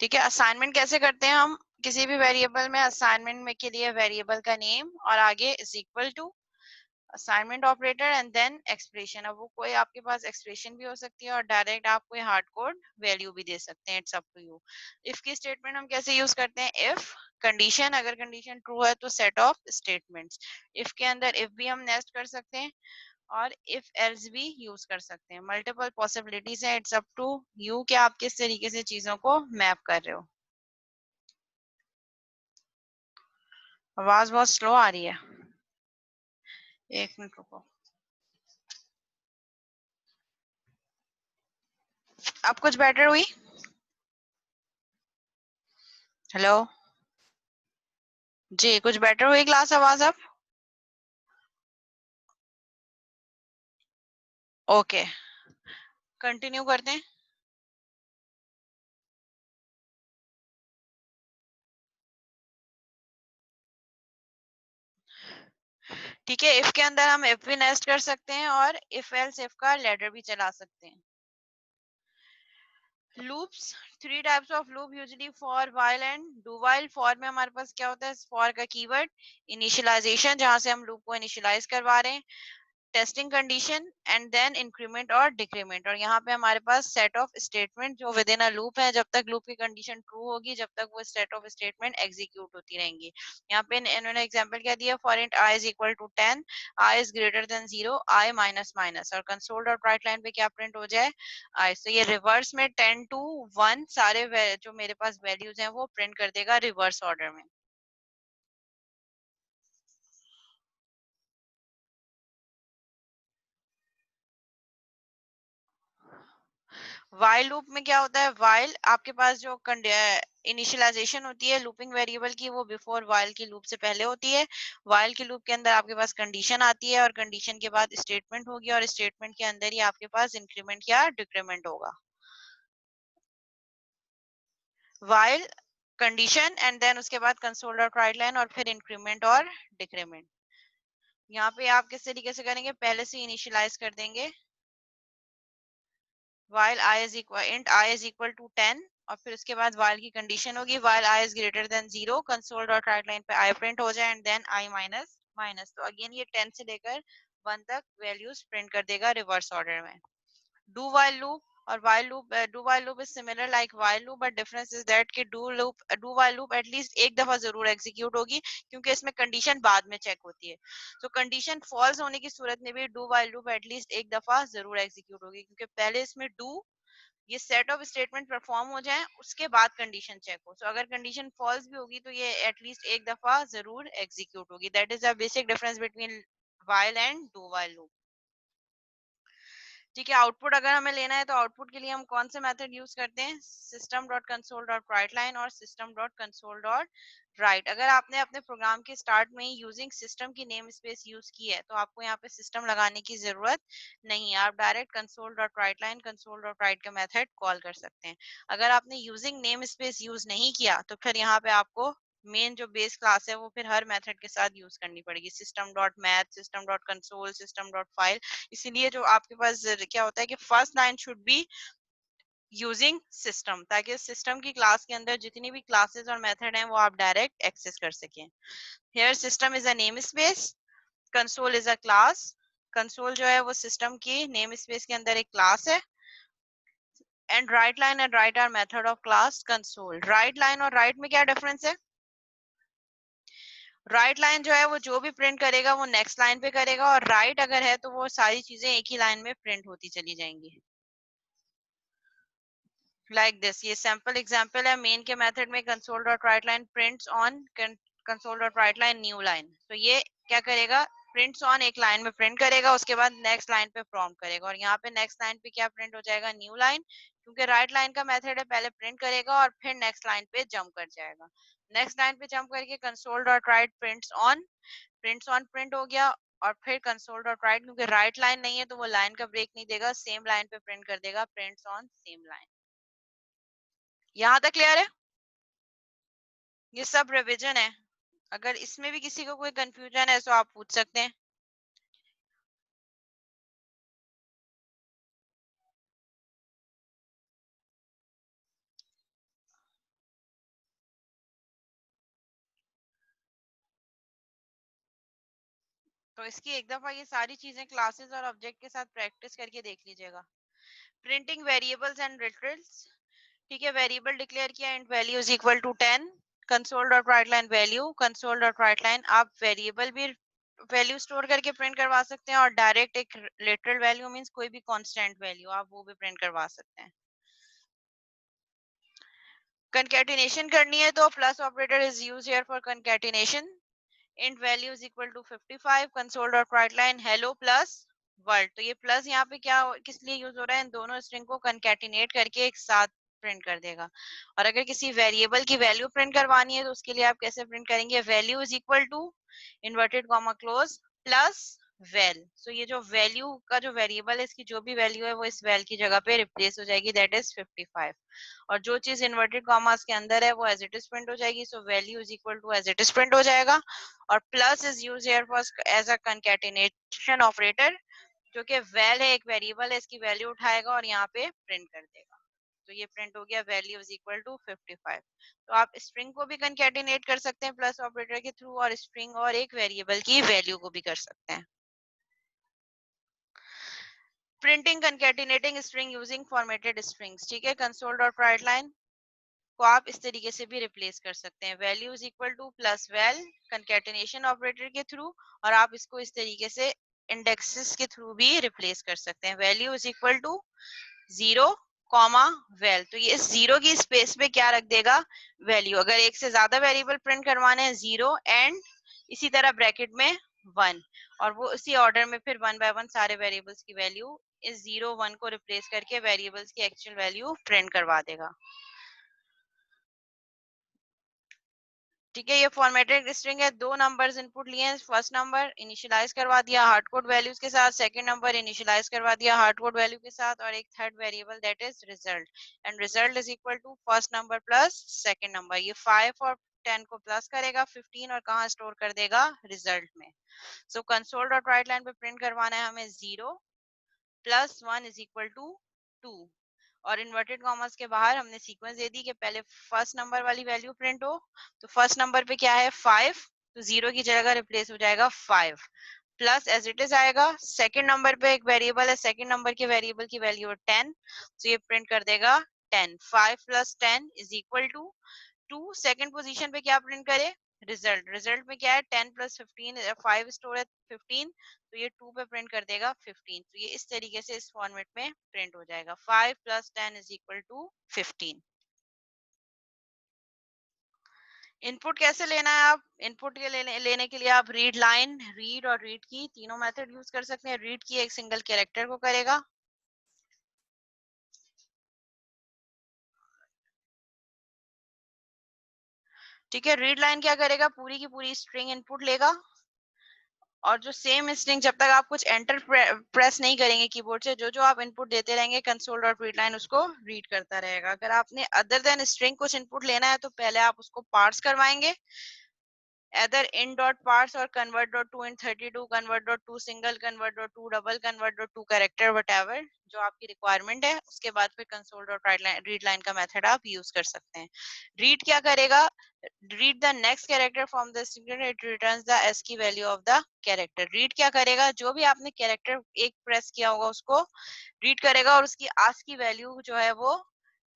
ठीक है, असाइनमेंट कैसे करते हैं हम? किसी भी वेरिएबल में असाइनमेंट में के लिए वेरिएबल का नेम और आगे is equal to assignment operator and then expression. अब वो कोई आपके पास एक्सप्रेशन भी हो सकती है और डायरेक्ट आप कोई हार्ड कोड वैल्यू भी दे सकते हैं, it's up to you. If की स्टेटमेंट हम कैसे यूज करते हैं? इफ कंडीशन, अगर कंडीशन ट्रू है तो सेट ऑफ स्टेटमेंट्स। इफ के अंदर इफ भी हम नेस्ट कर सकते हैं और इफ एल्स भी यूज कर सकते हैं। मल्टीपल पॉसिबिलिटीज है, इट्स अप टू यू कि आप किस तरीके से चीजों को मैप कर रहे हो। आवाज बहुत स्लो आ रही है, एक मिनट रुको। अब कुछ बेटर हुई? हेलो जी, कुछ बेटर हुई क्लास आवाज अब? ओके, कंटिन्यू करते हैं। ठीक है, इफ के अंदर हम इफ भी नेस्ट कर सकते हैं और इफ एल्स इफ का लेटर भी चला सकते हैं। Loops, three types of loop usually for while and do while. For में हमारे पास क्या होता है? फॉर का कीवर्ड इनिशियलाइजेशन, जहां से हम लूप को इनिशियलाइज करवा रहे हैं, testing condition and then increment और डिक्रीमेंट। और यहाँ पे हमारे पास सेट ऑफ स्टेटमेंट जो विद इन अ लूप है, जब तक लूप की कंडीशन ट्रू होगी जब तक वो सेट ऑफ स्टेटमेंट एग्जीक्यूट होती रहेंगी। यहाँ पे इन्होंने एग्जांपल क्या दिया? For int I is equal to 10, I is greater than 0, I minus minus, और कंसोल डॉट राइट लाइन पे क्या प्रिंट हो जाए? आई। तो ये रिवर्स में 10 to 1 सारे जो मेरे पास वैल्यूज हैं वो प्रिंट कर देगा रिवर्स ऑर्डर में। वाइल लूप में क्या होता है? वाइल आपके पास जो इनिशियलाइजेशन होती है लूपिंग वेरिएबल की, वो बिफोर वाइल की लूप से पहले होती है। वाइल की लूप के अंदर आपके पास कंडीशन आती है और कंडीशन के बाद स्टेटमेंट होगी और स्टेटमेंट के अंदर ही आपके पास इंक्रीमेंट या डिक्रीमेंट होगा। वाइल कंडीशन एंड देन उसके बाद कंसोल डॉट राइट लाइन और फिर इंक्रीमेंट और डिक्रीमेंट। यहाँ पे आप किस तरीके से करेंगे? पहले से इनिशियलाइज कर देंगे while I is equal int I is equal to 10, और फिर उसके बाद while की कंडीशन होगी while I is greater than 0, console dot write line पे I प्रिंट हो जाए and then I minus minus. तो अगेन ये 10 से लेकर 1 तक वैल्यूज प्रिंट कर देगा रिवर्स ऑर्डर में। डू वाइल लूप और while loop, do while loop is similar like while loop, but difference is that कि do while loop एटलीस्ट एक दफा जरूर एग्जीक्यूट होगी क्योंकि इसमें कंडीशन बाद में चेक होती है। तो कंडीशन फॉल्स होने की सूरत में भी डू वाइल लूप एटलीस्ट एक दफा जरूर एग्जीक्यूट होगी, क्योंकि पहले इसमें डू ये सेट ऑफ स्टेटमेंट परफॉर्म हो जाए उसके बाद कंडीशन चेक हो। तो अगर कंडीशन फॉल्स भी होगी तो ये एटलीस्ट एक दफा जरूर एग्जीक्यूट होगी। That is the basic difference between while and do while loop। ठीक है, आउटपुट अगर हमें लेना है तो आउटपुट के लिए हम कौन से मेथड यूज करते हैं? System dot console dot write line और system dot console dot write. अगर आपने अपने प्रोग्राम के स्टार्ट में ही यूजिंग सिस्टम की नेम स्पेस यूज की है तो आपको यहाँ पे सिस्टम लगाने की जरूरत नहीं है। आप direct console dot write line console dot right का मेथड कॉल कर सकते हैं। अगर आपने यूजिंग नेम स्पेस यूज नहीं किया तो फिर यहाँ पे आपको मेन जो बेस क्लास है वो फिर हर मेथड के साथ यूज करनी पड़ेगी। System dot math, system dot console, system dot file. इसीलिए जो आपके पास क्या होता है कि first line should be using system, ताकि सिस्टम की क्लास के अंदर जितनी भी क्लासेस और मेथड हैं वो आप डायरेक्ट एक्सेस कर सकें। Here system is a name space, console is a class. Console जो है वो सिस्टम की नेम स्पेस के अंदर एक क्लास है। And write line and write are method of class console. Write line और राइट में क्या डिफरेंस है? राइट लाइन जो है वो जो भी प्रिंट करेगा वो नेक्स्ट लाइन पे करेगा, और राइट अगर है तो वो सारी चीजें एक ही लाइन में प्रिंट होती चली जाएंगी। लाइक दिस, ये सैंपल एग्जांपल है। मेन के मेथड में console dot write line prints on console dot write line new line. तो ये क्या करेगा? प्रिंट्स ऑन एक लाइन में प्रिंट करेगा, उसके बाद नेक्स्ट लाइन पे प्रॉम्प्ट करेगा, और यहाँ पे नेक्स्ट लाइन पे क्या प्रिंट हो जाएगा? New line. क्योंकि राइट लाइन का मेथड है, पहले प्रिंट करेगा और फिर नेक्स्ट लाइन पे जंप कर जाएगा। नेक्स्ट लाइन पे जंप करके console dot right prints on print हो गया, और फिर कंसोल डॉट राइट, क्योंकि राइट लाइन नहीं है तो वो लाइन का ब्रेक नहीं देगा, सेम लाइन पे प्रिंट कर देगा प्रिंट्स ऑन सेम लाइन। यहाँ तक क्लियर है? ये सब रिवीजन है। अगर इसमें भी किसी को कोई कंफ्यूजन है तो आप पूछ सकते हैं। तो इसकी एक दफा ये सारी चीजें क्लासेस और ऑब्जेक्ट के साथ प्रैक्टिस करके देख लीजिएगा। प्रिंटिंग वेरिएबल्स एंड लिटरल्स, ठीक है, वेरिएबल डिक्लेयर किया int value is equal to 10, console dot write line value, console dot write line, आप वेरिएबल भी वैल्यू स्टोर करके प्रिंट करवा सकते हैं और डायरेक्ट एक लिटरल वैल्यू मींस कोई भी कांस्टेंट वैल्यू आप वो भी प्रिंट करवा सकते हैं। कंकैटिनेशन करनी है तो plus operator is used here for concatenation, int value is equal to 55, console dot write line hello plus world। तो ये प्लस यहाँ पे क्या किस लिए यूज हो रहा है, इन दोनों स्ट्रिंग को कंकैटिनेट करके एक साथ प्रिंट कर देगा। और अगर किसी वेरिएबल की वैल्यू प्रिंट करवानी है तो उसके लिए आप कैसे प्रिंट करेंगे, value is equal to inverted comma close plus well. So ये जो वैल्यू का जो वेरिएबल है इसकी जो भी वैल्यू है वो इस वेल की जगह पे रिप्लेस हो जाएगी, दैट इज 55। और जो चीज इन्वर्टेड कॉमास के अंदर है वो एज इट इज प्रिंट हो जाएगी, so value is equal to as it is print हो जाएगा। और plus is use here for as a concatenation operator, जो कि वैल है एक वेरिएबल है, इसकी वैल्यू उठाएगा और यहाँ पे प्रिंट कर देगा। तो ये प्रिंट हो गया वैल्यू इज इक्वल टू 55। तो आप स्ट्रिंग को भी कंकैटिनेट कर सकते हैं प्लस ऑपरेटर के थ्रू, और स्ट्रिंग और एक वेरिएबल की वैल्यू को भी कर सकते हैं। Printing concatenating string using formatted strings, ठीक है, कंसोल डॉट राइट लाइन को आप इस तरीके से भी रिप्लेस कर सकते हैं, value is equal two plus well concatenation operator के थ्रू, और आप इसको इस तरीके से इंडेक्सेस के थ्रू भी रिप्लेस कर सकते हैं, value is equal to 0 comma val. तो ये इस 0 की स्पेस पे क्या रख देगा, वैल्यू। अगर एक से ज्यादा वेरिएबल प्रिंट करवाने हैं 0 एंड इसी तरह ब्रैकेट में 1, और वो इसी ऑर्डर में फिर 1 बाय 1 सारे वेरिएबल्स की वैल्यू इस 0 1 को रिप्लेस करके वेरिएबल्स की एक्चुअल वैल्यू प्रिंट करवा देगा। ठीक है, ये फॉर्मेटेड स्ट्रिंग है, दो नंबर्स इनपुट लिए हैं, फर्स्ट नंबर इनिशियलाइज करवा दिया हार्ड कोड वैल्यूज के साथ, सेकंड नंबर इनिशियलाइज करवा दिया हार्ड कोड वैल्यू के साथ, और एक third variable that is result, and result is equal to first number plus second number. ये 5 और 10 को प्लस करेगा 15 और कहाँ स्टोर कर देगा, रिजल्ट में। सो कंसोल डॉट राइट लाइन पे प्रिंट करवाना है हमें 0 प्लस 1 इज इक्वल टू 2, और इन्वर्टेड कॉमर्स के बाहर हमने सीक्वेंस दे दी कि पहले फर्स्ट नंबर वाली वैल्यू प्रिंट हो। तो फर्स्ट नंबर पे क्या है 5, तो 0 की जगह रिप्लेस हो जाएगा 5 प्लस एज इट इज आएगा। सेकंड नंबर पे एक वेरिएबल है, सेकंड नंबर के वेरिएबल की वैल्यू है 10, तो ये प्रिंट कर देगा 10, 5 plus 10 is equal to 2। Second position पे क्या प्रिंट करे, रिजल्ट। रिजल्ट में क्या है 10 प्लस 15, 5 स्टोर है 15, तो ये 2 पे प्रिंट कर देगा 15। तो ये इस तरीके से इस फॉर्मेट में प्रिंट हो जाएगा, 5 plus 10 is equal to 15। Input कैसे लेना है, आप इनपुट के लेने के लिए आप रीड लाइन, रीड और रीड की तीनों मेथड यूज कर सकते हैं। रीड की एक सिंगल कैरेक्टर को करेगा, ठीक है। रीड लाइन क्या करेगा, पूरी की पूरी स्ट्रिंग इनपुट लेगा, और जो सेम स्ट्रिंग जब तक आप कुछ एंटर प्रेस नहीं करेंगे कीबोर्ड से, जो जो आप इनपुट देते रहेंगे कंसोल डॉट रीड लाइन उसको रीड करता रहेगा। अगर आपने अदर देन स्ट्रिंग कुछ इनपुट लेना है तो पहले आप उसको पार्स करवाएंगे, either in dot parse or convert dot to int 32, convert dot to single, convert dot to double, convert dot to character, whatever जो आपकी रिक्वायरमेंट है। उसके बाद फिर कंसोल डॉट रीड लाइन का मेथड आप यूज कर सकते हैं। रीड क्या करेगा, read the next character from the string, it returns the ASCII value of the character. Read क्या करेगा, जो भी आपने कैरेक्टर एक प्रेस किया होगा उसको रीड करेगा और उसकी ASCII वैल्यू जो है वो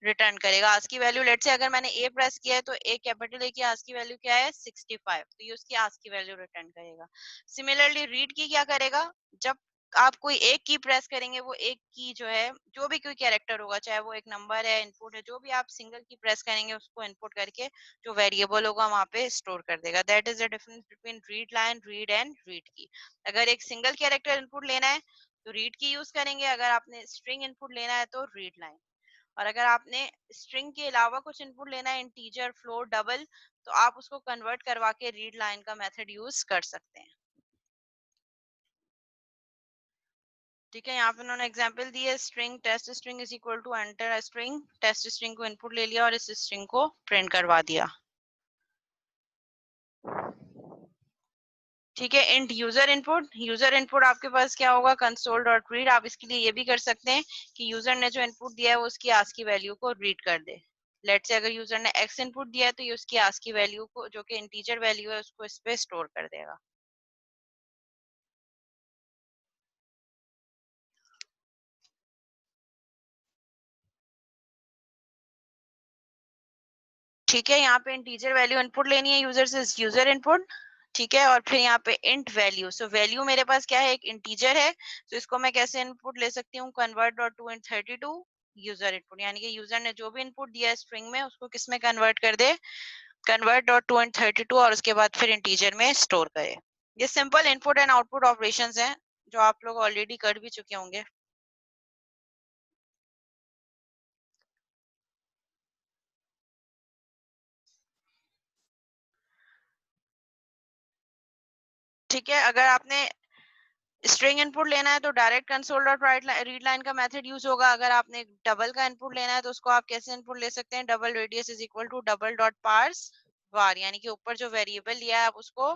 रिटर्न करेगा। ASCII वैल्यू लेट से अगर मैंने ए प्रेस किया है तो ए कैपिटल ए की ASCII वैल्यू क्या है 65, तो ये उसकी ASCII वैल्यू रिटर्न करेगा। सिमिलरली रीड की क्या करेगा, जब आप कोई एक की प्रेस करेंगे वो एक की जो है जो भी कोई कैरेक्टर होगा, चाहे वो एक नंबर है इनपुट है, जो भी आप सिंगल की प्रेस करेंगे उसको इनपुट करके जो वेरिएबल होगा वहां पे स्टोर कर देगा। That is the difference between read line, read and read की। अगर एक सिंगल कैरेक्टर इनपुट लेना है तो रीड की यूज करेंगे, अगर आपने स्ट्रिंग इनपुट लेना है तो रीड लाइन। और अगर आपने स्ट्रिंग के अलावा कुछ इनपुट लेना है, इंटीजर, फ्लोट, डबल, तो आप उसको कन्वर्ट करवा के रीड लाइन का मेथड यूज कर सकते हैं। ठीक है, यहाँ पे उन्होंने एग्जांपल दी है, string test string is equal to enter string, test string को इनपुट ले लिया और इस स्ट्रिंग को प्रिंट करवा दिया। ठीक है, int user input, user input आपके पास क्या होगा, कंसोल डॉट रीड। आप इसके लिए ये भी कर सकते हैं कि यूजर ने जो इनपुट दिया है वो उसकी ASCII वैल्यू को रीड कर दे। लेट से अगर यूजर ने x इनपुट दिया है तो ये उसकी ASCII वैल्यू को जो कि इंटीजर वैल्यू है उसको इस पे स्टोर कर देगा। ठीक है, यहाँ पे इंटीजर वैल्यू इनपुट लेनी है यूजर से, यूजर इनपुट। ठीक है, और फिर यहाँ पे इंट वैल्यू, सो वैल्यू मेरे पास क्या है, एक इंटीजर है, तो इसको मैं कैसे इनपुट ले सकती हूँ, convert dot to int 32 user input, यानी कि यूजर ने जो भी इनपुट दिया है स्ट्रिंग में उसको किस में कन्वर्ट कर दे, कन्वर्ट डॉट टू इंट 32, और उसके बाद फिर इंटीजर में स्टोर करे। ये simple input and output operations हैं जो आप लोग ऑलरेडी कर भी चुके होंगे। ठीक है, अगर आपने स्ट्रिंग इनपुट लेना है तो direct console dot read line का मेथड यूज होगा। अगर आपने डबल का इनपुट लेना है तो उसको आप कैसे इनपुट ले सकते हैं, double radius is equal to double dot parse var, यानी कि ऊपर जो वेरिएबल लिया है आप उसको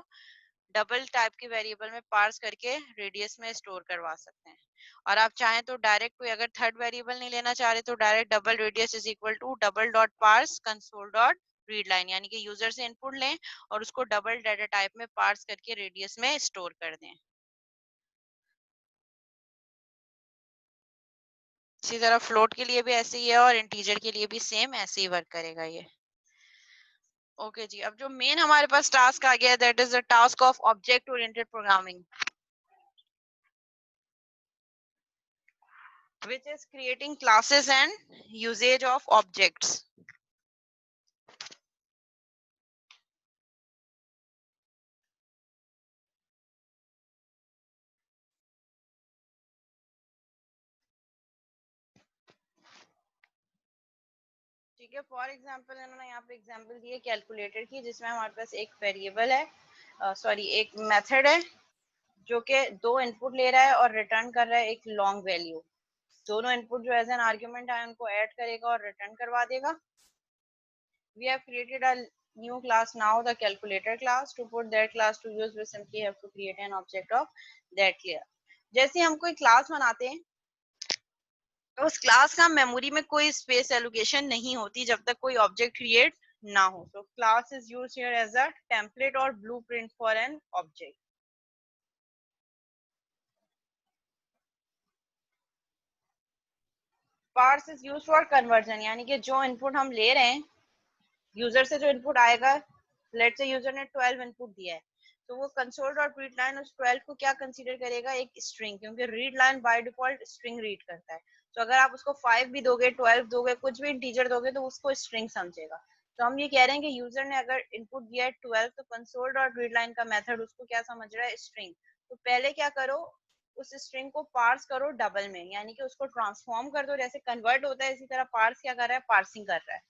डबल टाइप के वेरिएबल में पार्स करके रेडियस में स्टोर करवा सकते हैं। और आप चाहें तो डायरेक्ट, कोई अगर थर्ड वेरिएबल नहीं लेना चाह रहे तो direct double radius is equal to double dot parse console dot read line, यानी कि यूजर से इनपुट लें और उसको डबल डाटा टाइप में पार्स करके रेडियस में स्टोर कर दें। इसी तरह फ्लोट के लिए भी ऐसे ही है और इंटीजर के लिए भी सेम ऐसे ही वर्क करेगा ये। ओके जी, अब जो मेन हमारे पास टास्क आ गया है, that is the task of object oriented programming, which is creating classes and usage of objects. ठीक है, फॉर एग्जांपल इन्होंने यहाँ पे एग्जांपल दिए कैलकुलेटर की, जिसमें हमारे पास एक वेरिएबल है, सॉरी एक मेथड है जो कि दो इनपुट ले रहा है और रिटर्न कर रहा है एक लॉन्ग वैल्यू। दोनों इनपुट जो एज एन आर्ग्यूमेंट है उनको ऐड करेगा और रिटर्न करवा देगा। We have created a new class now, the calculator class. To put that class to use, we simply have to create an object of that clear. जैसे हम कोई class बनाते हैं तो उस क्लास का मेमोरी में कोई स्पेस एलोकेशन नहीं होती जब तक कोई ऑब्जेक्ट क्रिएट ना हो। तो class is used here as a template और blueprint for an object. Parse is used for conversion, यानी कि जो इनपुट हम ले रहे हैं, यूजर से जो इनपुट आएगा, लेट से यूजर ने 12 इनपुट दिया है, तो वो कंसोल डॉट रीड लाइन उस 12 को क्या कंसीडर करेगा, एक स्ट्रिंग, क्योंकि read line by default string read करता है। तो अगर आप उसको 5 भी दोगे, 12 दोगे, कुछ भी इंटीजर दोगे तो उसको स्ट्रिंग समझेगा। तो हम ये कह रहे हैं कि यूजर ने अगर इनपुट दिया है 12, तो कंसोल डॉट रीड लाइन का मेथड उसको क्या समझ रहा है, स्ट्रिंग। तो पहले क्या करो, उस स्ट्रिंग को पार्स करो डबल में, यानी कि उसको ट्रांसफॉर्म कर दो, जैसे कन्वर्ट होता है इसी तरह पार्स क्या कर रहा है, पार्सिंग कर रहा है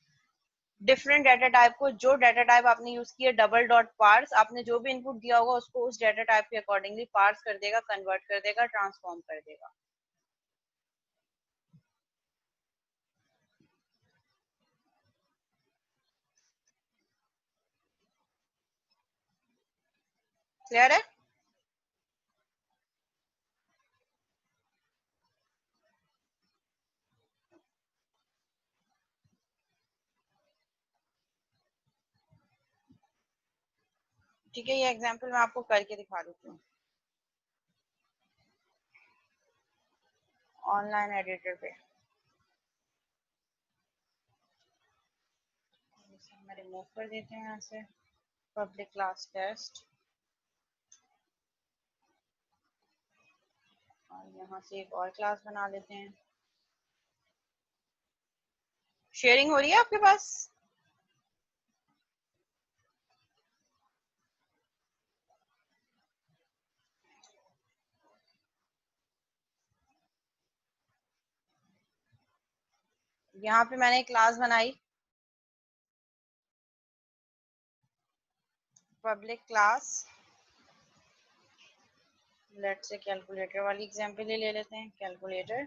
डिफरेंट डाटा टाइप को। जो डाटा टाइप आपने यूज किया डबल डॉट पार्स, आपने जो भी इनपुट दिया होगा उसको उस डाटा टाइप के अकॉर्डिंगली पार्स कर देगा, कन्वर्ट कर देगा, ट्रांसफॉर्म कर देगा। क्लियर है? ठीक है, ये एग्जांपल मैं आपको करके दिखा देती हूँ ऑनलाइन एडिटर पे। मैं रिमूव कर देते हैं यहाँ से पब्लिक क्लास टेस्ट, और यहाँ से एक और क्लास बना लेते हैं। शेयरिंग हो रही है आपके पास? यहाँ पे मैंने एक क्लास बनाई, पब्लिक क्लास, लेट से कैलकुलेटर वाली एग्जांपल ले लेते हैं, कैलकुलेटर।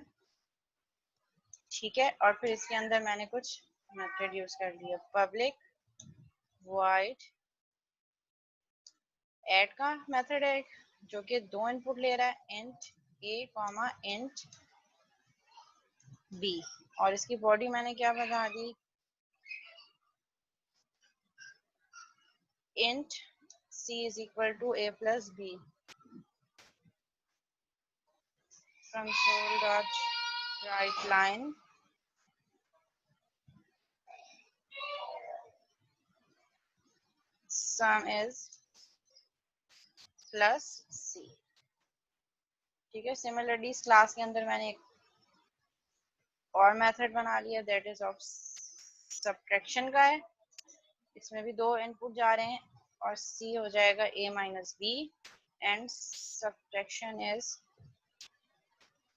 ठीक है, और फिर इसके अंदर मैंने कुछ मेथड यूज कर दिया, पब्लिक वॉइड ऐड का मेथड है जो कि दो इनपुट ले रहा है, int a comma int b, और इसकी बॉडी मैंने क्या बता दी, int c is equal to a plus b, console dot write line sum is plus c. ठीक है, सिमिलरली इस क्लास के अंदर मैंने एक और मेथड बना लिया, दैट इज ऑफ सब्ट्रैक्शन का है। इसमें भी दो इनपुट जा रहे हैं और सी हो जाएगा a minus B and subtraction is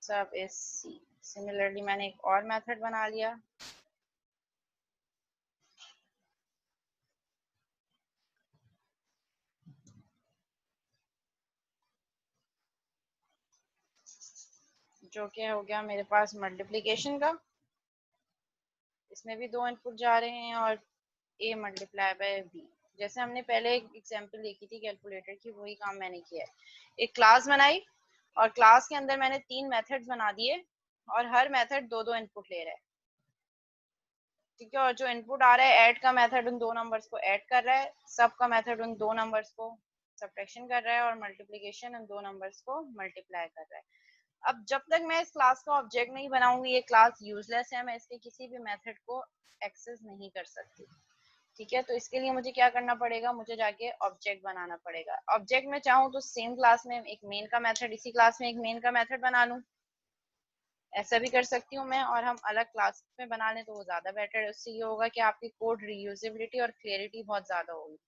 sub is C. Similarly मैंने एक और मेथड बना लिया, जो कि हो गया मेरे पास मल्टीप्लिकेशन का। इसमें भी दो इनपुट जा रहे हैं और a मल्टीप्लाई बाय b। जैसे हमने पहले एक एग्जांपल देखी थी कैलकुलेटर की, वही काम मैंने किया है। एक क्लास बनाई और क्लास के अंदर मैंने 3 मेथड्स बना दिए और हर मेथड दो दो इनपुट ले रहा है। ठीक है, और जो इनपुट आ रहा है ऐड का मेथड उन दो नंबर्स को ऐड कर रहा है, सब का मेथड उन दो नंबर्स को सब्ट्रैक्शन कर रहा है और मल्टीप्लिकेशन उन दो नंबर्स को मल्टीप्लाई कर रहा है। अब जब तक मैं इस क्लास का ऑब्जेक्ट नहीं बनाऊंगी ये क्लास यूजलेस है, मैं इसके किसी भी मेथड को एक्सेस नहीं कर सकती। ठीक है, तो इसके लिए मुझे क्या करना पड़ेगा, मुझे जाके ऑब्जेक्ट बनाना पड़ेगा। ऑब्जेक्ट में चाहूँ तो सेम क्लास में एक मेन का मेथड, इसी क्लास में एक मेन का मेथड बना लूँ, ऐसा भी कर सकती हूँ मैं, और हम अलग क्लास में बना लें तो वो ज़्यादा बेटर है। उससे ये होगा कि आपकी कोड रीयूजेबिलिटी और क्लियरिटी बहुत ज़्यादा होगी।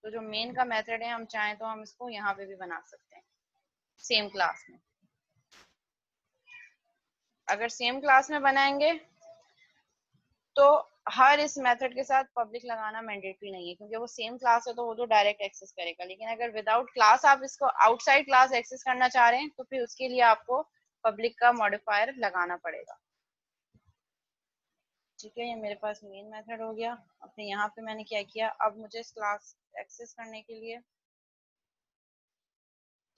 तो जो मेन का मेथड है हम चाहें तो हम इसको यहाँ पे भी बना सकते हैं सेम क्लास में। अगर सेम क्लास में बनाएंगे तो हर इस मेथड के साथ पब्लिक लगाना मैंडेटरी नहीं है, क्योंकि वो सेम क्लास है तो वो तो डायरेक्ट एक्सेस करेगा। लेकिन अगर विदाउट क्लास आप इसको आउटसाइड क्लास एक्सेस करना चाह रहे हैं तो फिर उसके लिए आपको पब्लिक का मॉडिफायर लगाना पड़ेगा। ठीक है, ये मेरे पास मेन मेथड हो गया। अपने यहाँ पे मैंने क्या किया, अब मुझे इस क्लास एक्सेस करने के लिए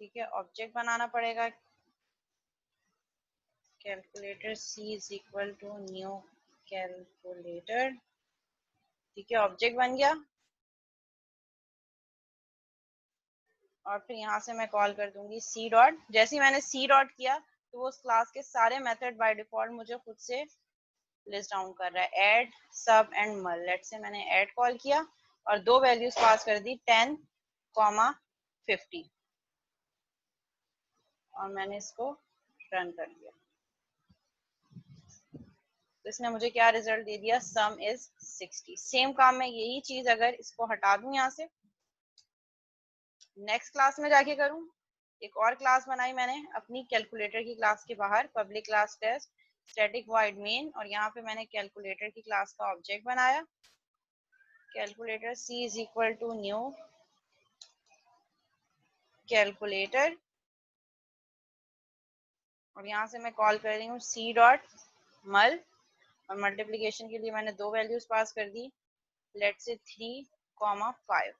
ठीक है ऑब्जेक्ट बनाना पड़ेगा। Calculator c is equal to new calculator. ठीक है, ऑब्जेक्ट बन गया और फिर यहाँ से मैं कॉल कर दूंगी सी डॉट। जैसे ही मैंने सी डॉट किया तो वो उस क्लास के सारे मेथड बाय डिफॉल्ट मुझे खुद से लिस्ट डाउन कर रहा है, ऐड सब एंड मल। लेट से मैंने ऐड कॉल किया और दो वैल्यूज पास कर दी 10, 50 और मैंने इसको रन कर दिया। तो इसने मुझे क्या रिजल्ट दे दिया, सम इज 60। सेम काम मैं यही चीज अगर इसको हटा दूं यहाँ से, नेक्स्ट क्लास में जाके करूं, एक और क्लास बनाई मैंने अपनी कैलकुलेटर की क्लास के बाहर, public class test static void main, और यहाँ पे मैंने कैलकुलेटर की क्लास का ऑब्जेक्ट बनाया। Calculator c is equal to new calculator और यहाँ से मैं कॉल कर रही हूँ c डॉट मल, और मल्टीप्लिकेशन के लिए मैंने दो वैल्यूज पास कर दी, लेट से 3, 5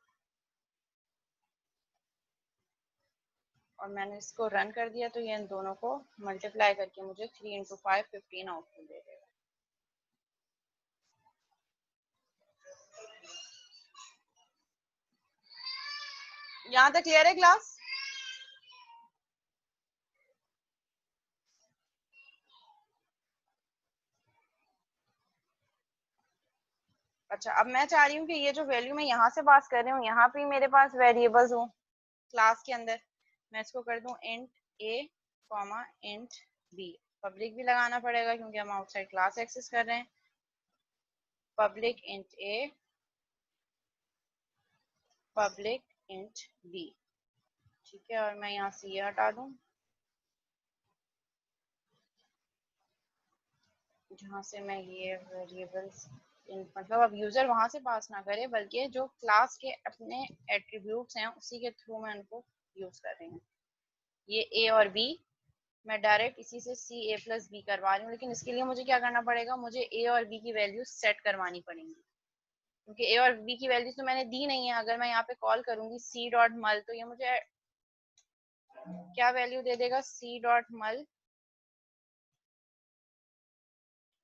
और मैंने इसको रन कर दिया। तो ये इन दोनों को मल्टीप्लाई करके मुझे 3 इंटू 5 15 आउटपुट दे देगा। यहाँ तक क्लियर है क्लास? अच्छा, अब मैं चाह रही हूँ कि ये जो वैल्यू मैं यहाँ से पास कर रही हूँ यहाँ पे मेरे पास वेरिएबल्स हो क्लास के अंदर, मैं इसको कर दूं int a comma int b। Public भी लगाना पड़ेगा क्योंकि हम आउटसाइड क्लास एक्सेस कर रहे हैं। Public int a, public int b। ठीक है, और मैं यहाँ से ये हटा दूं जहाँ से मैं ये वेरिएबल्स, मतलब अब यूजर वहां से पास ना करे बल्कि जो क्लास के अपने एट्रीब्यूट्स हैं उसी के थ्रू मैं उनको यूज कर रही हूँ। ये a और b मैं डायरेक्ट इसी से c a प्लस b करवा रही हूँ, लेकिन इसके लिए मुझे क्या करना पड़ेगा, मुझे a और b की वैल्यू सेट करवानी पड़ेंगी, क्योंकि a और b की वैल्यूज तो मैंने दी नहीं है। अगर मैं यहाँ पे कॉल करूंगी c डॉट मल तो ये मुझे क्या वैल्यू दे देगा, c डॉट मल।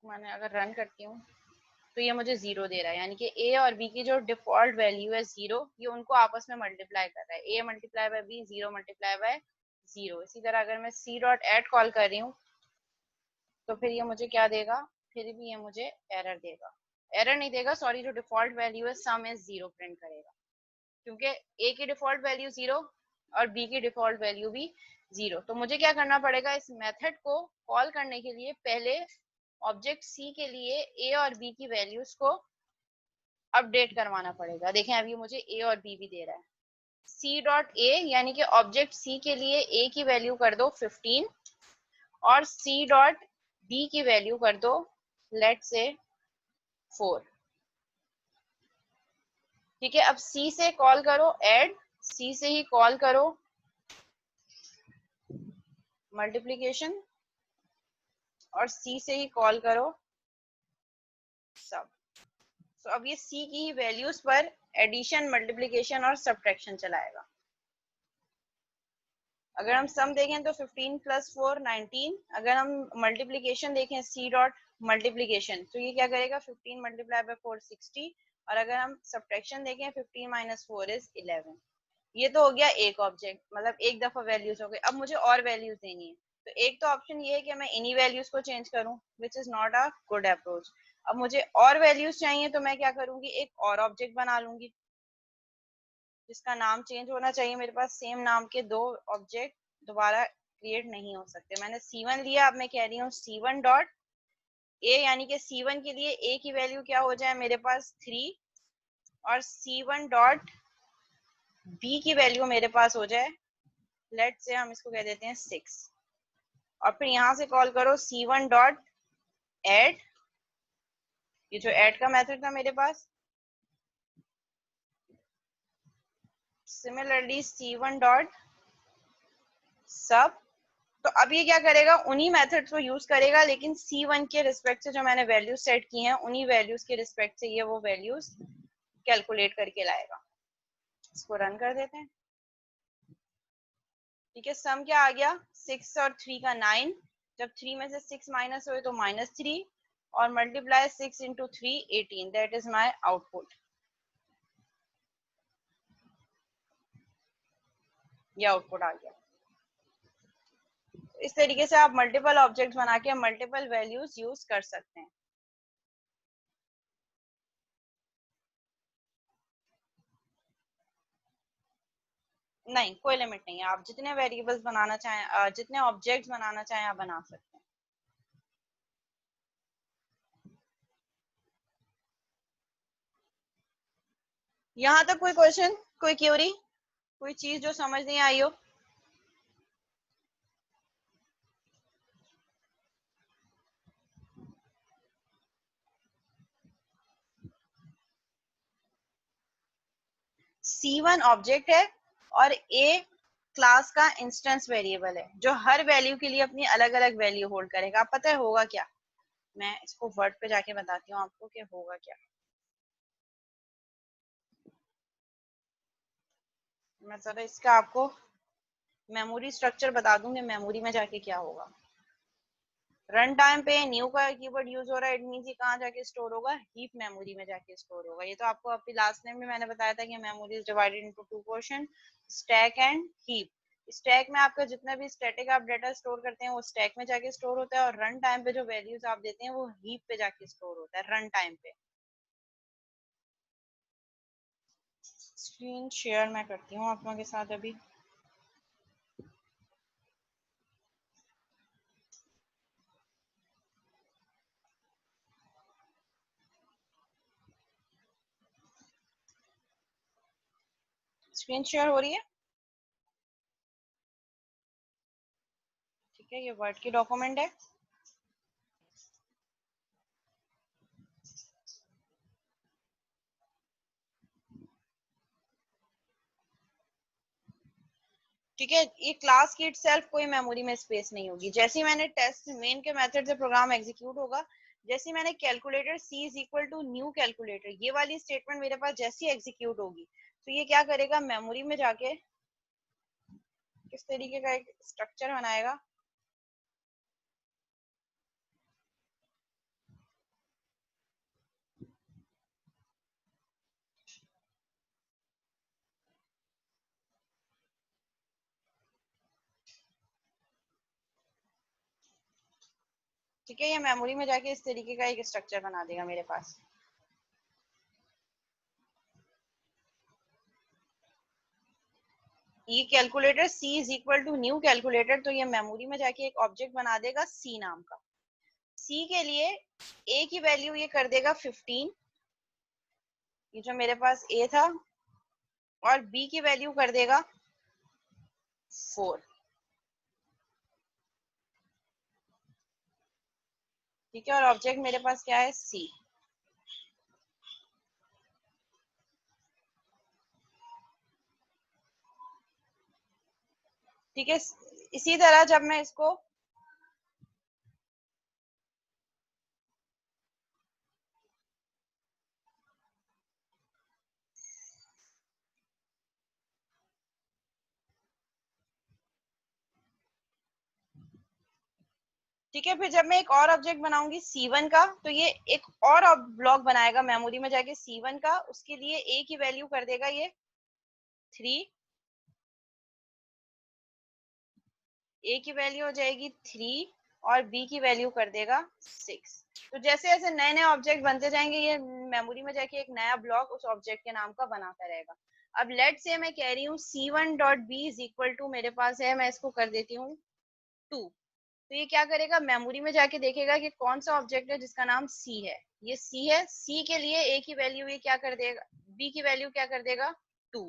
मैंने अगर रन करती हूँ तो ये मुझे 0 दे रहा है, यानी कि a और b की जो डिफॉल्ट वैल्यू है 0, ये उनको आपस में मल्टीप्लाई कर रहा है। a multiply by b, 0 multiply by 0। इसी तरह अगर मैं c डॉट एड कॉल कर रही हूँ तो फिर ये मुझे क्या देगा, फिर भी ये मुझे एरर देगा, एरर नहीं देगा सॉरी, जो डिफॉल्ट वैल्यू है सम इज 0 प्रिंट करेगा। क्योंकि ए की डिफॉल्ट वैल्यू 0 और बी की डिफॉल्ट वैल्यू भी 0। तो मुझे क्या करना पड़ेगा, इस मेथड को कॉल करने के लिए पहले ऑब्जेक्ट सी के लिए ए और बी की वैल्यूज को अपडेट करवाना पड़ेगा। देखें अभी मुझे ए और बी भी दे रहा है। सी डॉट ए यानी कि ऑब्जेक्ट सी के लिए ए की वैल्यू कर दो 15 और सी डॉट बी की वैल्यू कर दो लेट से 4। ठीक है, अब सी से कॉल करो ऐड, सी से ही कॉल करो मल्टीप्लीकेशन और सी से ही कॉल करो सब। तो अब ये सी की ही वैल्यूज पर एडिशन, मल्टीप्लीकेशन और सब्ट्रैक्शन चलाएगा। अगर हम सम देखें तो 15 प्लस 4 19। अगर हम मल्टीप्लीकेशन देखें सी डॉट मल्टीप्लीकेशन तो ये क्या करेगा 15 मल्टीप्लाई बाय 4 60। और अगर हम सब्ट्रैक्शन देखें 15 माइनस 4 इज 11। ये तो हो गया एक ऑब्जेक्ट, मतलब एक दफा वैल्यूज हो गई। अब मुझे और वैल्यूज देनी है, तो एक तो ऑप्शन ये है कि मैं इन्हीं वैल्यूज को चेंज करूं, which is not a good approach. अब मुझे और वैल्यूज चाहिए तो मैं क्या करूंगी, एक और ऑब्जेक्ट बना लूंगी जिसका नाम चेंज होना चाहिए। मेरे पास सेम नाम के दो ऑब्जेक्ट दोबारा क्रिएट नहीं हो सकते। मैंने C1 लिया, अब मैं कह रही हूँ C1 डॉट ए, यानी कि C1 के लिए ए की वैल्यू क्या हो जाए मेरे पास 3 और C1 डॉट बी की वैल्यू मेरे पास हो जाए लेट से हम इसको कह देते हैं 6। और फिर यहाँ से कॉल करो C1 डॉट एड, ये जो एड का मेथड था मेरे पास। सिमिलरली C1 डॉट सब। तो अब ये क्या करेगा, उन्हीं मेथड्स को यूज करेगा लेकिन C1 के रिस्पेक्ट से जो मैंने वैल्यूज सेट की हैं उन्हीं वैल्यूज के रिस्पेक्ट से ये वो वैल्यूज कैलकुलेट करके लाएगा। इसको रन कर देते हैं। ठीक है, सम क्या आ गया 6 और 3 का 9। जब 3 में से 6 माइनस हुए तो -3 और multiply 6 into 3 18। That is my output. ये आउटपुट आ गया। इस तरीके से आप मल्टीपल ऑब्जेक्ट्स बना के मल्टीपल वैल्यूज यूज कर सकते हैं। नहीं, कोई लिमिट नहीं है, आप जितने वेरिएबल्स बनाना चाहें, जितने ऑब्जेक्ट्स बनाना चाहें आप बना सकते हैं। यहाँ तक कोई क्वेश्चन, कोई क्यूरी, कोई चीज जो समझ नहीं आई हो? C1 ऑब्जेक्ट है और A क्लास का इंस्टेंस वेरिएबल है जो हर वैल्यू के लिए अपनी अलग अलग वैल्यू होल्ड करेगा। आप पता है होगा क्या, मैं इसको वर्ड पे जाके बताती हूँ आपको कि होगा क्या। मैं जरा इसका आपको मेमोरी स्ट्रक्चर बता दूंगी, मेमोरी में जाके क्या होगा। रन टाइम पे न्यू का कीवर्ड यूज हो रहा है, इट मींस ये कहाँ जाके स्टोर होगा, हीप मेमोरी में जाके स्टोर होगा। ये तो आपको अपनी लास्ट टाइम में मैंने बताया था कि memory is divided into two portion, stack and heap. Stack में आपका जितना भी स्टैटिक आप डाटा स्टोर करते हैं वो स्टैक में जाके स्टोर होता है और रन टाइम पे जो वैल्यूज आप देते हैं वो हीप पे जाके स्टोर होता है रन टाइम पे। स्क्रीन शेयर मैं करती हूँ आप लोगों के साथ अभी। स्क्रीन शेयर हो रही है? ठीक है, ये वर्ड की डॉक्यूमेंट है। ठीक है, ये क्लास की इटसेल्फ कोई मेमोरी में स्पेस नहीं होगी। जैसे ही मैंने टेस्ट मेन के मेथड से प्रोग्राम एग्जीक्यूट होगा, जैसे मैंने calculator C is equal to new calculator ये वाली स्टेटमेंट मेरे पास जैसी एग्जीक्यूट होगी तो ये क्या करेगा, मेमोरी में जाके किस तरीके का एक स्ट्रक्चर बनाएगा। ठीक है, ये मेमोरी में जाके इस तरीके का एक स्ट्रक्चर बना देगा मेरे पास। ये calculator C is equal to new calculator, तो ये मेमोरी में जाके एक ऑब्जेक्ट बना देगा सी नाम का। सी के लिए ए की वैल्यू ये कर देगा 15, ये जो मेरे पास ए था, और बी की वैल्यू कर देगा 4। ठीक है, और ऑब्जेक्ट मेरे पास क्या है, सी। ठीक है, इसी तरह जब मैं इसको ठीक है, फिर जब मैं एक और ऑब्जेक्ट बनाऊंगी C1 का, तो ये एक और ब्लॉक बनाएगा मेमोरी में जाके C1 का, उसके लिए ए की वैल्यू कर देगा ये 3, ए की वैल्यू हो जाएगी 3, और बी की वैल्यू कर देगा 6। तो जैसे जैसे नए नए ऑब्जेक्ट बनते जाएंगे, ये मेमोरी में जाके एक नया ब्लॉक उस ऑब्जेक्ट के नाम का बनाता रहेगा। अब लेट से मैं कह रही हूँ C1 dot B is equal to, मेरे पास है, मैं इसको कर देती हूँ 2। तो ये क्या करेगा, मेमोरी में जाके देखेगा कि कौन सा ऑब्जेक्ट है जिसका नाम सी है, ये सी है। सी के लिए ए की वैल्यू ये क्या कर देगा, बी की वैल्यू क्या कर देगा 2।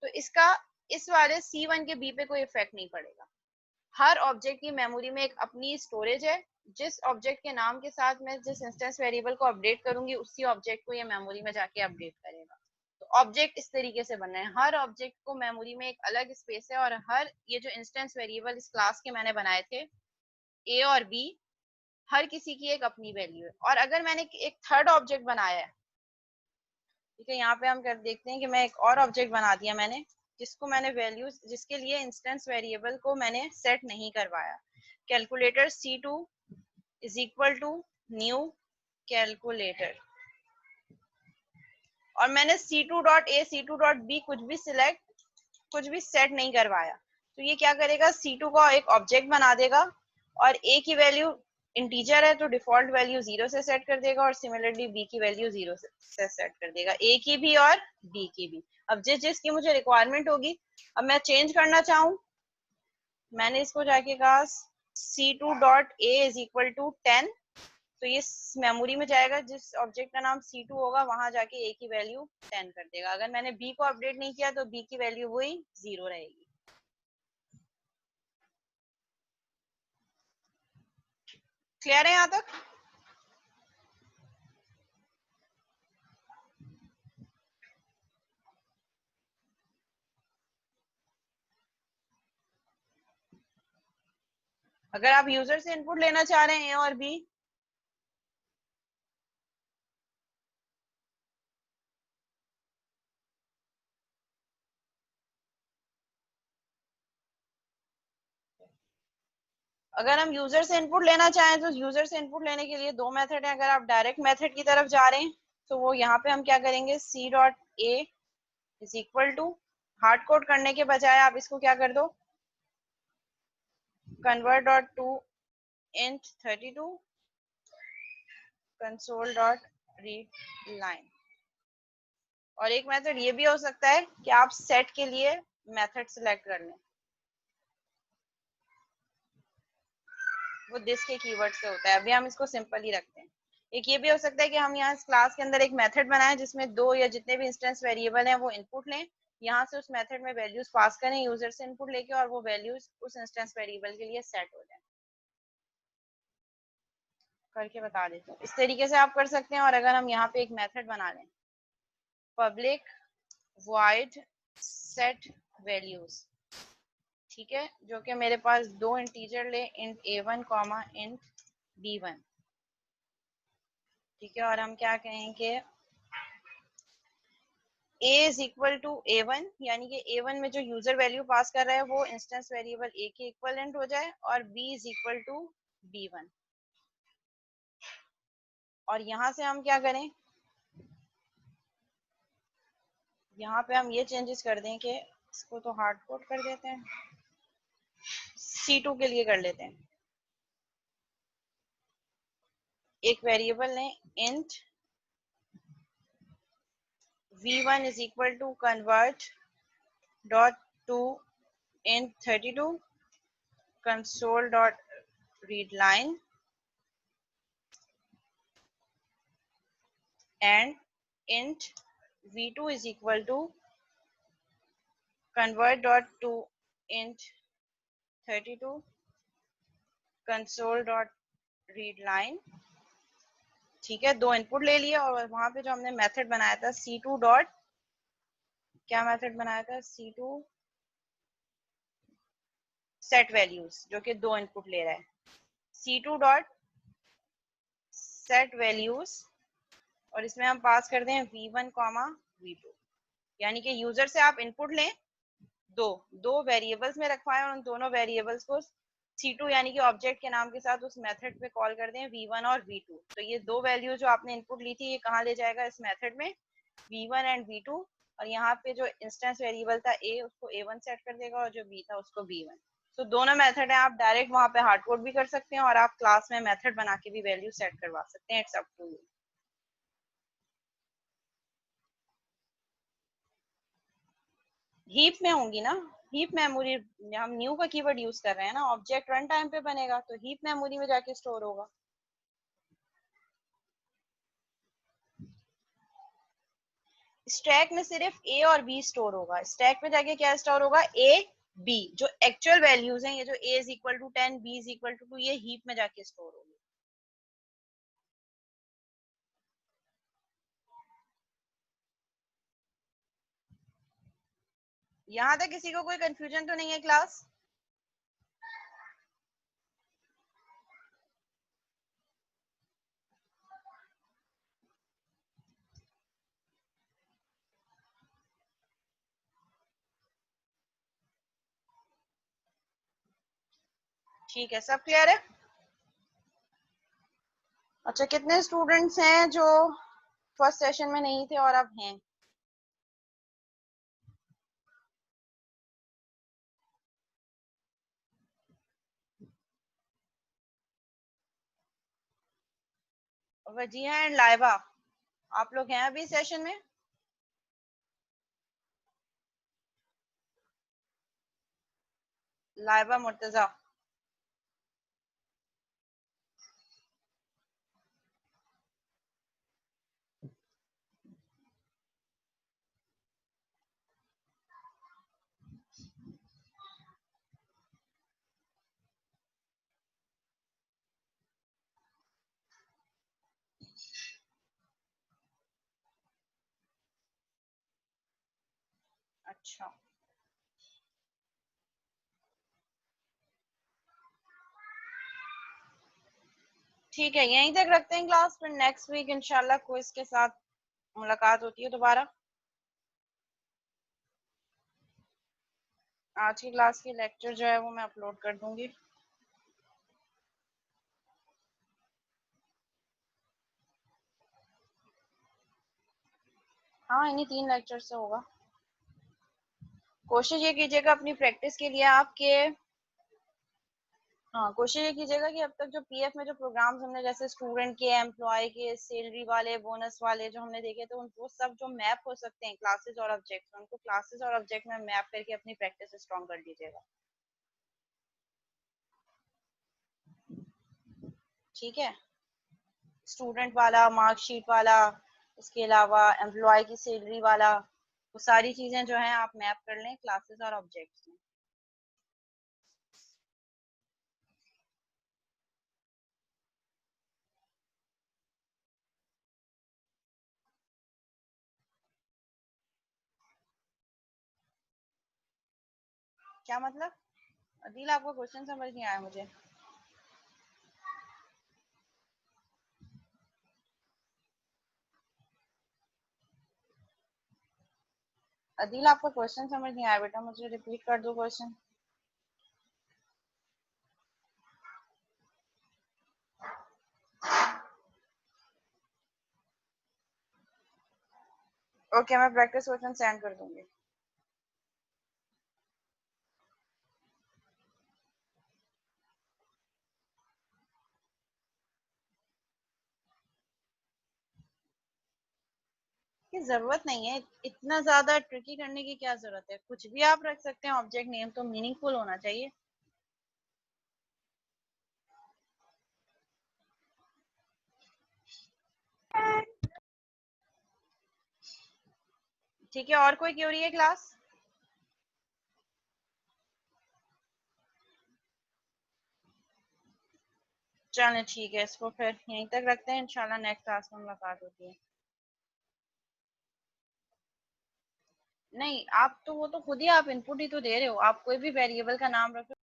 तो इसका इस वाले C1 के बी पे कोई इफेक्ट नहीं पड़ेगा। हर ऑब्जेक्ट की मेमोरी में एक अपनी स्टोरेज है, जिस ऑब्जेक्ट के नाम के साथ मैं जिस इंस्टेंस वेरिएबल को अपडेट करूंगी, उसी ऑब्जेक्ट को ये मेमोरी में जाके अपडेट करेगा। तो ऑब्जेक्ट इस तरीके से बन रहे हैं, हर ऑब्जेक्ट को मेमोरी में एक अलग स्पेस है, और हर ये जो इंस्टेंस वेरिएबल इस क्लास के मैंने बनाए थे ए और बी, हर किसी की एक अपनी वैल्यू है। और अगर मैंने एक थर्ड ऑब्जेक्ट बनाया है, ठीक है, यहाँ पे हम कर देखते हैं कि मैं एक और ऑब्जेक्ट बना दिया मैंने, जिसको मैंने वैल्यूज, जिसके लिए इंस्टेंस वेरिएबल को मैंने सेट नहीं करवाया। Calculator C2 is equal to new calculator, और मैंने C2 डॉट ए, C2 डॉट बी कुछ भी सिलेक्ट, कुछ भी सेट नहीं करवाया। तो ये क्या करेगा, C2 का एक ऑब्जेक्ट बना देगा, और ए की वैल्यू इंटीजर है तो डिफॉल्ट वैल्यू 0 से सेट कर देगा, और सिमिलरली बी की वैल्यू 0 से सेट कर देगा, ए की भी और बी की भी। अब जिस जिसकी मुझे रिक्वायरमेंट होगी, अब मैं चेंज करना चाहूँ, मैंने इसको जाके कहा C2 dot A is equal to 10, तो ये मेमोरी में जाएगा, जिस ऑब्जेक्ट का नाम C2 होगा वहां जाके ए की वैल्यू 10 कर देगा। अगर मैंने बी को अपडेट नहीं किया तो बी की वैल्यू वही 0 रहेगी। क्लियर है यहाँ तक? अगर आप यूजर से इनपुट लेना चाह रहे हैं ए और बी, अगर हम यूजर से इनपुट लेना चाहें तो यूजर से इनपुट लेने के लिए दो मेथड है। अगर आप डायरेक्ट मेथड की तरफ जा रहे हैं, तो वो यहाँ पे हम क्या करेंगे, C dot A is equal to, hard code करने के बजाय आप इसको क्या कर दो, convert dot to int 32 console dot read line. और एक मेथड ये भी हो सकता है कि आप सेट के लिए मेथड सिलेक्ट कर लें, वो दिस के कीवर्ड से होता है। अभी हम इसको सिंपल ही रखते हैं। एक ये भी हो सकता है कि हम यहाँ इस क्लास के अंदर एक मेथड बनाएं, जिसमें दो या जितने भी इंस्टेंस वेरिएबल हैं वो इनपुट लें, यहाँ से उस मेथड में वैल्यूज पास करें यूजर से इनपुट लेके, और वो वैल्यूज उस इंस्टेंस वेरिएबल के लिए सेट हो जाए। करके बता देते हैं, इस तरीके से आप कर सकते हैं। और अगर हम यहाँ पे एक मेथड बना लें, पब्लिक void set values, ठीक है, जो कि मेरे पास दो इंटीजर ले, int a1 comma int b1, ठीक है। और हम क्या कहेंगे, a is equal to a1, यानी कि a1 में जो यूजर वैल्यू पास कर रहा है वो इंस्टेंस वेरिएबल a के इक्वलेंट हो जाए, और b is equal to b1। और यहाँ से हम क्या करें, यहाँ पे हम ये चेंजेस कर दें कि इसको तो हार्ड कोड कर देते हैं, C2 के लिए कर लेते हैं। एक वेरिएबल ने int v1 is equal to convert dot to int32 console dot read line and int v2 is equal to convert dot to int32 console dot read line। ठीक है, दो इनपुट ले लिया और वहां पे जो हमने मेथड बनाया था c2 डॉट, क्या मेथड बनाया था, c2 सेट वैल्यूज, जो कि दो इनपुट ले रहा है, c2 डॉट सेट वैल्यूज, और इसमें हम पास करते हैं v1 कॉमा v2, यानी कि यूजर से आप इनपुट लें, दो दो वेरिएबल्स में रखवाएं और उन दोनों वेरिएबल्स को c2 यानी कि ऑब्जेक्ट के नाम के साथ उस मेथड पे कॉल कर दें v1 और v2। तो ये दो वैल्यू जो आपने इनपुट ली थी ये कहाँ ले जाएगा, इस मेथड में, v1 एंड v2, और यहाँ पे जो इंस्टेंस वेरिएबल था a उसको a1 सेट कर देगा और जो b था उसको b1। तो दोनों मेथड है, आप डायरेक्ट वहां पे हार्ड कोड भी कर सकते हैं और आप क्लास में मेथड बना के भी वैल्यू सेट करवा सकते हैं, it's up to you. Heap में होंगी ना, हीप मेमोरी, हम न्यू का कीवर्ड यूज कर रहे हैं ना, ऑब्जेक्ट रन टाइम पे बनेगा तो हीप मेमोरी में जाके स्टोर होगा। स्टैक में सिर्फ ए और बी स्टोर होगा, स्टैक में जाके क्या स्टोर होगा, ए बी, जो एक्चुअल वैल्यूज हैं, ये जो a is equal to 10 b is equal to 2, ये हीप में जाके स्टोर होगी। यहाँ तक किसी को कोई कंफ्यूजन तो नहीं है क्लास? ठीक है, सब क्लियर है? अच्छा, कितने स्टूडेंट्स हैं जो फर्स्ट सेशन में नहीं थे और अब हैं? वजीहा एंड लाइबा, आप लोग हैं अभी सेशन में? लाइबा, मुर्तजा, अच्छा ठीक है, यहीं तक रखते हैं क्लास, फिर नेक्स्ट वीक इंशाल्लाह क्विज के साथ मुलाकात होती है दोबारा। आज की क्लास की लेक्चर जो है वो मैं अपलोड कर दूंगी। हाँ, इन्हीं 3 लेक्चर से होगा। कोशिश ये कीजिएगा अपनी प्रैक्टिस के लिए आपके, हाँ कोशिश ये कीजिएगा कि अब तक जो पीएफ में जो प्रोग्राम्स हमने जैसे स्टूडेंट के, एम्प्लॉय के, सैलरी वाले, बोनस वाले जो हमने देखे थे, वो सब जो मैप हो सकते हैं क्लासेस और ऑब्जेक्ट, उनको क्लासेस और ऑब्जेक्ट में मैप करके अपनी प्रैक्टिस स्ट्रॉन्ग कर लीजिएगा। ठीक है, स्टूडेंट वाला, मार्कशीट वाला, इसके अलावा एम्प्लॉय की सैलरी वाला, वो सारी चीजें जो हैं आप मैप कर लें क्लासेस और ऑब्जेक्ट्स में। क्या मतलब? अदील, आपको क्वेश्चन समझ नहीं आया मुझे। अदील, आपका क्वेश्चन समझ नहीं आया बेटा, मुझे रिपीट कर दो क्वेश्चन। ओके, मैं प्रैक्टिस क्वेश्चन सेंड कर दूंगी। की जरूरत नहीं है, इतना ज्यादा ट्रिकी करने की क्या जरूरत है, कुछ भी आप रख सकते हैं, ऑब्जेक्ट नेम तो मीनिंगफुल होना चाहिए। ठीक है, और कोई क्वेरी है क्लास? चलें ठीक है, इसको फिर यहीं तक रखते हैं, इंशाल्लाह नेक्स्ट क्लास में मुलाकात होती है। नहीं, आप तो वो तो खुद ही आप इनपुट ही तो दे रहे हो, आप कोई भी वेरिएबल का नाम रख